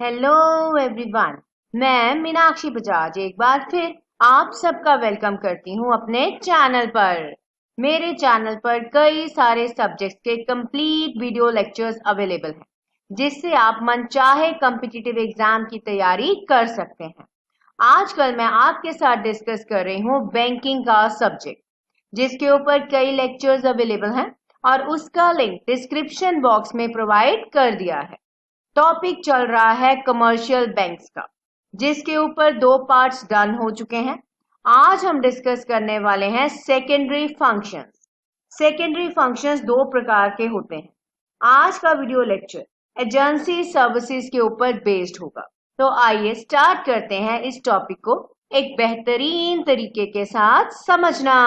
Hello everyone, मैं मीनाक्षी बजाज एक बार फिर आप सबका वेलकम करती हूँ अपने चैनल पर। मेरे चैनल पर कई सारे सब्जेक्ट्स के कंप्लीट वीडियो लेक्चर्स अवेलेबल हैं, जिससे आप मनचाहे कॉम्पिटिटिव एग्जाम की तैयारी कर सकते हैं। आजकल मैं आपके साथ डिस्कस कर रही हूँ बैंकिंग का सब्जेक्ट, जिसके ऊपर कई लेक्चर्स अवेलेबल हैं और उसका लिंक डिस्क्रिप्शन बॉक्स में प्रोवाइड कर दिया है। टॉपिक चल रहा है कमर्शियल बैंक्स का, जिसके ऊपर 2 पार्ट्स डन हो चुके हैं। आज हम डिस्कस करने वाले हैं सेकेंडरी फंक्शंस। सेकेंडरी फंक्शंस 2 प्रकार के होते हैं। आज का वीडियो लेक्चर एजेंसी सर्विसेज के ऊपर बेस्ड होगा। तो आइए स्टार्ट करते हैं इस टॉपिक को एक बेहतरीन तरीके के साथ समझना।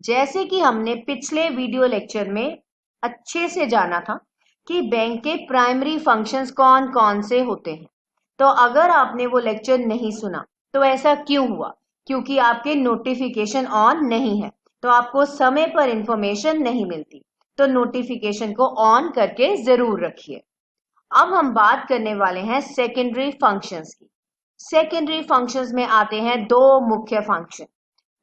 जैसे कि हमने पिछले वीडियो लेक्चर में अच्छे से जाना था कि बैंक के प्राइमरी फंक्शंस कौन कौन से होते हैं। तो अगर आपने वो लेक्चर नहीं सुना तो ऐसा क्यों हुआ? क्योंकि आपके नोटिफिकेशन ऑन नहीं है, तो आपको समय पर इंफॉर्मेशन नहीं मिलती। तो नोटिफिकेशन को ऑन करके जरूर रखिए। अब हम बात करने वाले हैं सेकेंडरी फंक्शंस की। सेकेंडरी फंक्शंस में आते हैं 2 मुख्य फंक्शन।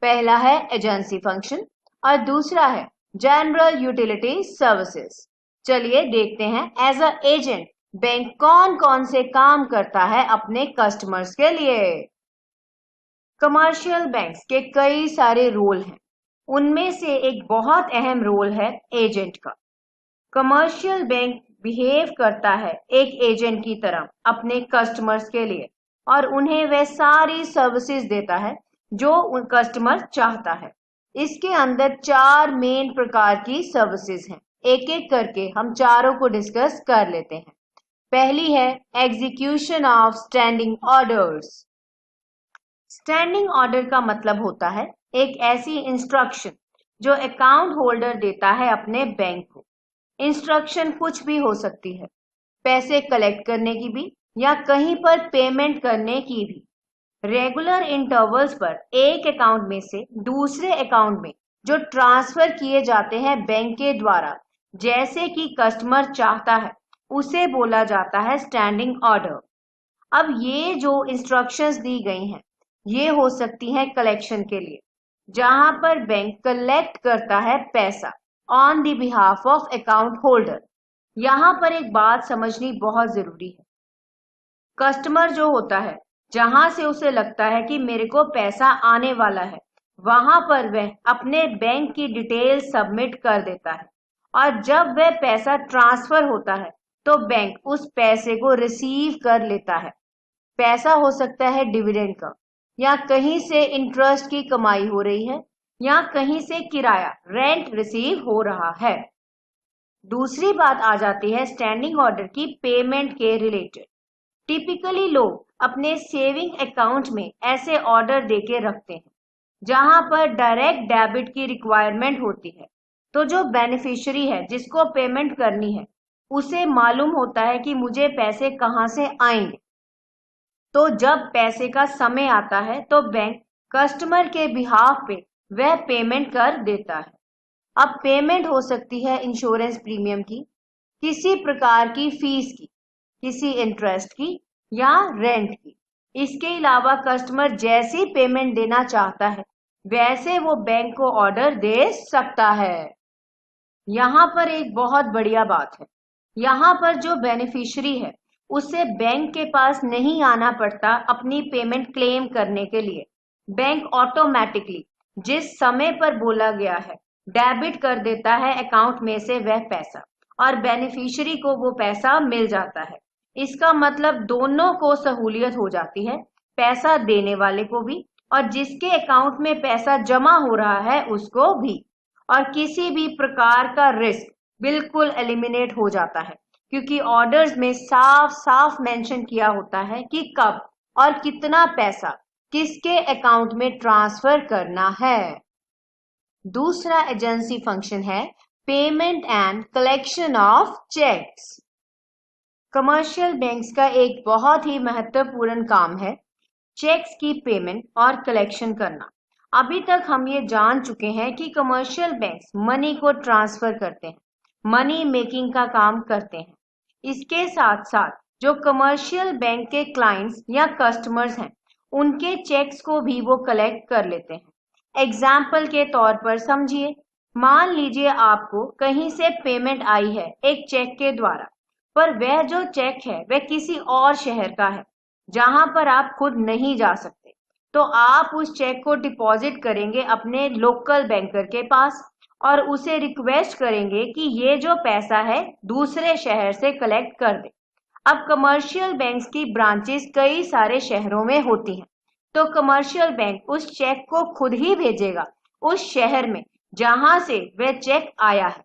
पहला है एजेंसी फंक्शन और दूसरा है जनरल यूटिलिटी सर्विसेज। चलिए देखते हैं एज अ एजेंट बैंक कौन कौन से काम करता है अपने कस्टमर्स के लिए। कमर्शियल बैंक्स के कई सारे रोल हैं, उनमें से एक बहुत अहम रोल है एजेंट का। कमर्शियल बैंक बिहेव करता है एक एजेंट की तरह अपने कस्टमर्स के लिए और उन्हें वह सारी सर्विसेज देता है जो उन कस्टमर चाहता है। इसके अंदर 4 मेन प्रकार की सर्विसेज हैं। एक एक करके हम चारों को डिस्कस कर लेते हैं। पहली है execution of standing orders. Standing order का मतलब होता है एक ऐसी इंस्ट्रक्शन जो अकाउंट होल्डर देता है अपने बैंक को। इंस्ट्रक्शन कुछ भी हो सकती है, पैसे कलेक्ट करने की भी या कहीं पर पेमेंट करने की भी। रेगुलर इंटरवल्स पर एक अकाउंट में से दूसरे अकाउंट में जो ट्रांसफर किए जाते हैं बैंक के द्वारा, जैसे कि कस्टमर चाहता है, उसे बोला जाता है स्टैंडिंग ऑर्डर। अब ये जो इंस्ट्रक्शंस दी गई हैं, ये हो सकती हैं कलेक्शन के लिए, जहां पर बैंक कलेक्ट करता है पैसा on the behalf of account holder. यहां पर एक बात समझनी बहुत जरूरी है। कस्टमर जो होता है, जहां से उसे लगता है कि मेरे को पैसा आने वाला है, वहां पर वह अपने बैंक की डिटेल सबमिट कर देता है और जब वह पैसा ट्रांसफर होता है तो बैंक उस पैसे को रिसीव कर लेता है। पैसा हो सकता है डिविडेंड का, या कहीं से इंटरेस्ट की कमाई हो रही है, या कहीं से किराया रेंट रिसीव हो रहा है। दूसरी बात आ जाती है स्टैंडिंग ऑर्डर की पेमेंट के रिलेटेड। टिपिकली लोग अपने सेविंग अकाउंट में ऐसे ऑर्डर देके रखते हैं जहां पर डायरेक्ट डेबिट की रिक्वायरमेंट होती है। तो जो बेनिफिशियरी है जिसको पेमेंट करनी है, उसे मालूम होता है कि मुझे पैसे कहां से आएंगे। तो जब पैसे का समय आता है तो बैंक कस्टमर के बिहाफ पे वह पेमेंट कर देता है। अब पेमेंट हो सकती है इंश्योरेंस प्रीमियम की, किसी प्रकार की फीस की, किसी इंटरेस्ट की या रेंट की। इसके अलावा कस्टमर जैसी पेमेंट देना चाहता है वैसे वो बैंक को ऑर्डर दे सकता है। यहाँ पर एक बहुत बढ़िया बात है, यहाँ पर जो बेनिफिशियरी है उसे बैंक के पास नहीं आना पड़ता अपनी पेमेंट क्लेम करने के लिए। बैंक ऑटोमेटिकली जिस समय पर बोला गया है डेबिट कर देता है अकाउंट में से वह पैसा और बेनिफिशियरी को वो पैसा मिल जाता है। इसका मतलब दोनों को सहूलियत हो जाती है, पैसा देने वाले को भी और जिसके अकाउंट में पैसा जमा हो रहा है उसको भी। और किसी भी प्रकार का रिस्क बिल्कुल एलिमिनेट हो जाता है, क्योंकि ऑर्डर्स में साफ साफ मेंशन किया होता है कि कब और कितना पैसा किसके अकाउंट में ट्रांसफर करना है। दूसरा एजेंसी फंक्शन है payment and collection of cheques. Commercial banks का एक बहुत ही महत्वपूर्ण काम है चेक्स की पेमेंट और कलेक्शन करना। अभी तक हम ये जान चुके हैं कि कमर्शियल बैंक्स मनी को ट्रांसफर करते हैं, मनी मेकिंग का काम करते हैं। इसके साथ साथ जो कमर्शियल बैंक के क्लाइंट्स या कस्टमर्स हैं, उनके चेक्स को भी वो कलेक्ट कर लेते हैं। एग्जाम्पल के तौर पर समझिए, मान लीजिए आपको कहीं से पेमेंट आई है एक चेक के द्वारा, पर वह जो चेक है वह किसी और शहर का है जहां पर आप खुद नहीं जा सकते। तो आप उस चेक को डिपॉजिट करेंगे अपने लोकल बैंकर के पास और उसे रिक्वेस्ट करेंगे कि ये जो पैसा है दूसरे शहर से कलेक्ट कर दे। अब कमर्शियल बैंक्स की ब्रांचेस कई सारे शहरों में होती हैं, तो कमर्शियल बैंक उस चेक को खुद ही भेजेगा उस शहर में जहां से वह चेक आया है।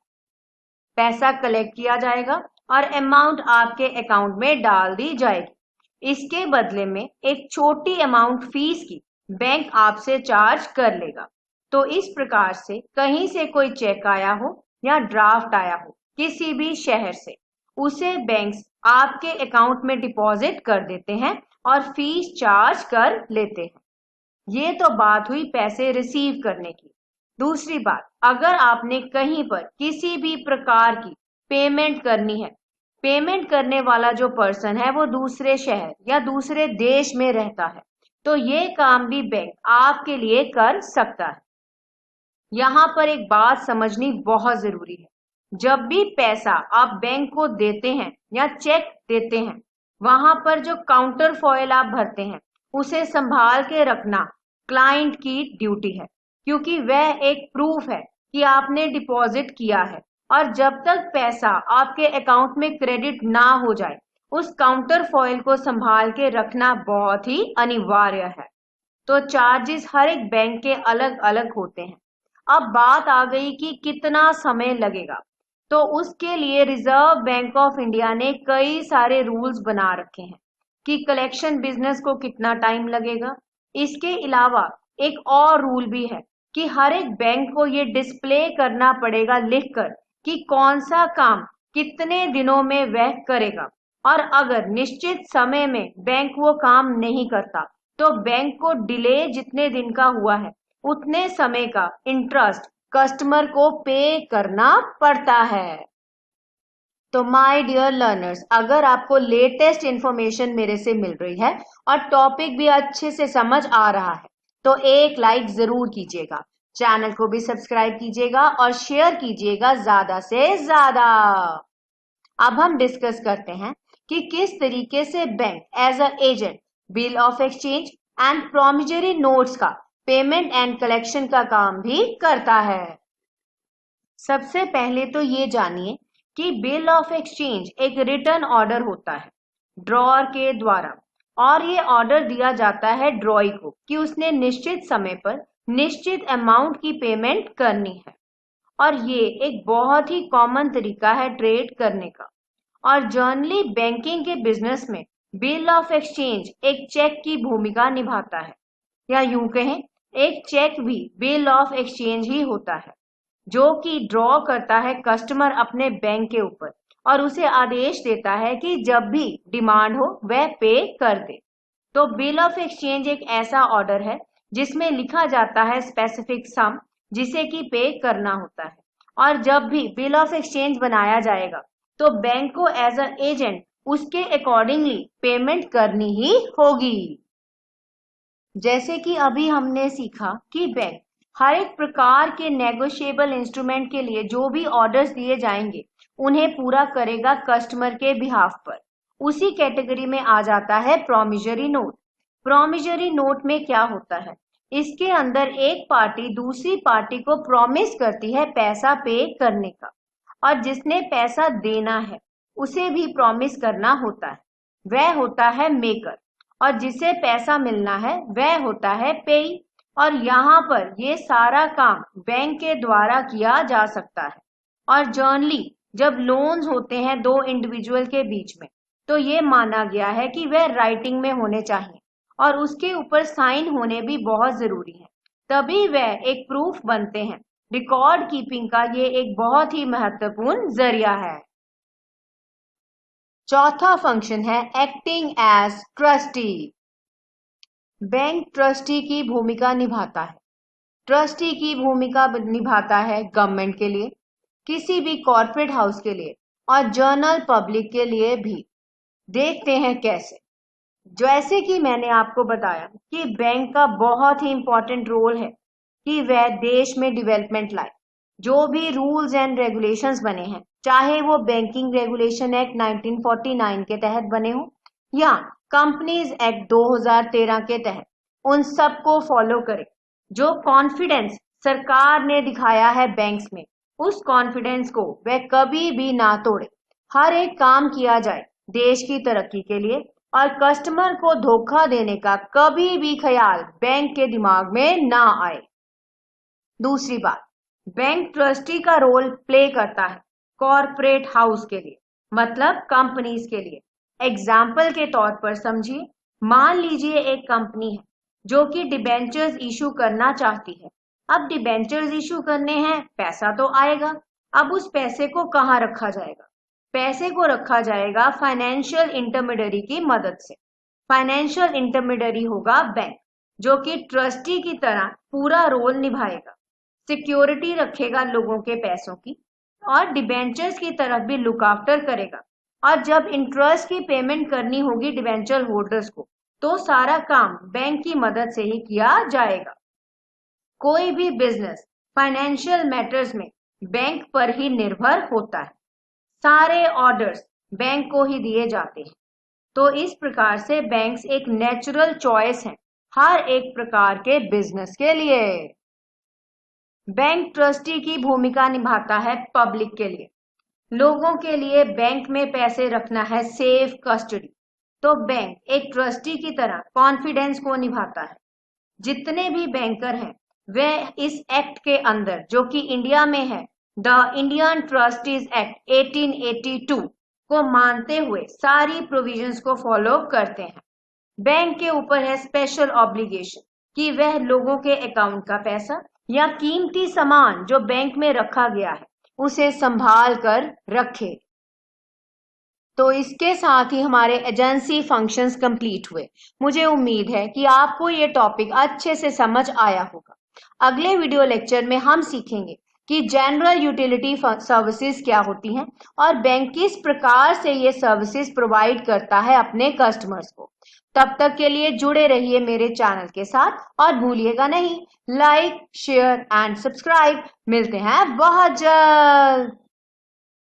पैसा कलेक्ट किया जाएगा और अमाउंट आपके अकाउंट में डाल दी जाएगी। इसके बदले में एक छोटी अमाउंट फीस की बैंक आपसे चार्ज कर लेगा। तो इस प्रकार से कहीं से कोई चेक आया हो या ड्राफ्ट आया हो किसी भी शहर से, उसे बैंक्स आपके अकाउंट में डिपॉजिट कर देते हैं और फीस चार्ज कर लेते हैं। ये तो बात हुई पैसे रिसीव करने की। दूसरी बात, अगर आपने कहीं पर किसी भी प्रकार की पेमेंट करनी है, पेमेंट करने वाला जो पर्सन है वो दूसरे शहर या दूसरे देश में रहता है, तो ये काम भी बैंक आपके लिए कर सकता है। यहाँ पर एक बात समझनी बहुत जरूरी है। जब भी पैसा आप बैंक को देते हैं या चेक देते हैं, वहां पर जो काउंटर फॉइल आप भरते हैं उसे संभाल के रखना क्लाइंट की ड्यूटी है, क्योंकि वह एक प्रूफ है कि आपने डिपॉजिट किया है। और जब तक पैसा आपके अकाउंट में क्रेडिट ना हो जाए, उस काउंटर फॉइल को संभाल के रखना बहुत ही अनिवार्य है। तो चार्जेस हर एक बैंक के अलग अलग होते हैं। अब बात आ गई कि कितना समय लगेगा, तो उसके लिए रिजर्व बैंक ऑफ इंडिया ने कई सारे रूल्स बना रखे हैं कि कलेक्शन बिजनेस को कितना टाइम लगेगा। इसके अलावा एक और रूल भी है कि हर एक बैंक को ये डिस्प्ले करना पड़ेगा लिखकर कि कौन सा काम कितने दिनों में वह करेगा, और अगर निश्चित समय में बैंक वो काम नहीं करता तो बैंक को डिले जितने दिन का हुआ है उतने समय का इंटरेस्ट कस्टमर को पे करना पड़ता है। तो माय डियर लर्नर्स, अगर आपको लेटेस्ट इंफॉर्मेशन मेरे से मिल रही है और टॉपिक भी अच्छे से समझ आ रहा है, तो एक लाइक जरूर कीजिएगा, चैनल को भी सब्सक्राइब कीजिएगा और शेयर कीजिएगा ज्यादा से ज्यादा। अब हम डिस्कस करते हैं कि किस तरीके से bank as a agent bill of exchange and promissory notes का पेमेंट एंड कलेक्शन का काम भी करता है। सबसे पहले तो ये जानिए कि बिल ऑफ एक्सचेंज एक रिटर्न ऑर्डर होता है ड्रॉअर के द्वारा, और ये ऑर्डर दिया जाता है ड्रॉई को कि उसने निश्चित समय पर निश्चित अमाउंट की पेमेंट करनी है। और ये एक बहुत ही कॉमन तरीका है ट्रेड करने का। और जनरली बैंकिंग के बिजनेस में बिल ऑफ एक्सचेंज एक चेक की भूमिका निभाता है, या यूं कहें एक चेक भी बिल ऑफ एक्सचेंज ही होता है, जो कि ड्रॉ करता है कस्टमर अपने बैंक के ऊपर और उसे आदेश देता है कि जब भी डिमांड हो वह पे कर दे। तो बिल ऑफ एक्सचेंज एक ऐसा ऑर्डर है जिसमें लिखा जाता है स्पेसिफिक सम जिसे कि पे करना होता है, और जब भी बिल ऑफ एक्सचेंज बनाया जाएगा तो बैंक को एज अ एजेंट उसके अकॉर्डिंगली पेमेंट करनी ही होगी। जैसे कि अभी हमने सीखा कि बैंक हर एक प्रकार के नेगोशिएबल इंस्ट्रूमेंट के लिए जो भी ऑर्डर्स दिए जाएंगे उन्हें पूरा करेगा कस्टमर के बिहाफ पर। उसी कैटेगरी में आ जाता है प्रॉमिजरी नोट। प्रॉमिजरी नोट में क्या होता है, इसके अंदर एक पार्टी दूसरी पार्टी को प्रॉमिस करती है पैसा पे करने का, और जिसने पैसा देना है उसे भी प्रॉमिस करना होता है, वह होता है मेकर, और जिसे पैसा मिलना है वह होता है पेई। और यहाँ पर ये सारा काम बैंक के द्वारा किया जा सकता है। और जनरली जब लोन्स होते हैं दो इंडिविजुअल के बीच में, तो ये माना गया है कि वह राइटिंग में होने चाहिए और उसके ऊपर साइन होने भी बहुत जरूरी है, तभी वह एक प्रूफ बनते हैं। रिकॉर्ड कीपिंग का ये एक बहुत ही महत्वपूर्ण जरिया है। चौथा फंक्शन है acting as trustee. Bank trustee की भूमिका निभाता है। ट्रस्टी की भूमिका निभाता है गवर्नमेंट के लिए, किसी भी कॉर्पोरेट हाउस के लिए और जनरल पब्लिक के लिए भी। देखते हैं कैसे। जैसे कि मैंने आपको बताया कि बैंक का बहुत ही इंपॉर्टेंट रोल है कि वह देश में डेवलपमेंट लाए। जो भी रूल्स एंड रेगुलेशंस बने हैं, चाहे वो बैंकिंग रेगुलेशन एक्ट 1949 के तहत बने हो या कंपनीज एक्ट 2013 के तहत, उन सबको फॉलो करें। जो कॉन्फिडेंस सरकार ने दिखाया है बैंक्स में, उस कॉन्फिडेंस को वह कभी भी ना तोड़े। हर एक काम किया जाए देश की तरक्की के लिए, और कस्टमर को धोखा देने का कभी भी ख्याल बैंक के दिमाग में ना आए। दूसरी बात, बैंक ट्रस्टी का रोल प्ले करता है कॉरपोरेट हाउस के लिए, मतलब कंपनीज के लिए। एग्जाम्पल के तौर पर समझिए, मान लीजिए एक कंपनी है जो कि डिबेंचर्स इशू करना चाहती है। अब डिबेंचर्स इशू करने हैं, पैसा तो आएगा। अब उस पैसे को कहाँ रखा जाएगा? पैसे को रखा जाएगा फाइनेंशियल इंटरमीडियरी की मदद से। फाइनेंशियल इंटरमीडियरी होगा बैंक, जो कि ट्रस्टी की तरह पूरा रोल निभाएगा, सिक्योरिटी रखेगा लोगों के पैसों की, और डिबेंचर्स की तरफ भी लुक आफ्टर करेगा। और जब इंटरेस्ट की पेमेंट करनी होगी डिबेंचर होल्डर्स को, तो सारा काम बैंक की मदद से ही किया जाएगा। कोई भी बिजनेस फाइनेंशियल मैटर्स में बैंक पर ही निर्भर होता है। सारे ऑर्डर्स बैंक को ही दिए जाते हैं। तो इस प्रकार से बैंक्स एक नेचुरल चॉइस है हर एक प्रकार के बिजनेस के लिए। बैंक ट्रस्टी की भूमिका निभाता है पब्लिक के लिए। लोगों के लिए बैंक में पैसे रखना है सेफ कस्टडी, तो बैंक एक ट्रस्टी की तरह कॉन्फिडेंस को निभाता है। जितने भी बैंकर हैं वे इस एक्ट के अंदर, जो कि इंडिया में है, द इंडियन ट्रस्टीज एक्ट 1882 को मानते हुए सारी प्रोविजंस को फॉलो करते हैं। बैंक के ऊपर है स्पेशल ऑब्लिगेशन कि वह लोगों के अकाउंट का पैसा या कीमती सामान जो बैंक में रखा गया है उसे संभाल कर रखे। तो इसके साथ ही हमारे एजेंसी फंक्शंस कंप्लीट हुए। मुझे उम्मीद है कि आपको ये टॉपिक अच्छे से समझ आया होगा। अगले वीडियो लेक्चर में हम सीखेंगे कि जनरल यूटिलिटी सर्विसेज क्या होती हैं और बैंक किस प्रकार से ये सर्विसेज प्रोवाइड करता है अपने कस्टमर्स को। तब तक के लिए जुड़े रहिए मेरे चैनल के साथ और भूलिएगा नहीं, लाइक, शेयर एंड सब्सक्राइब। मिलते हैं बहुत जल्द।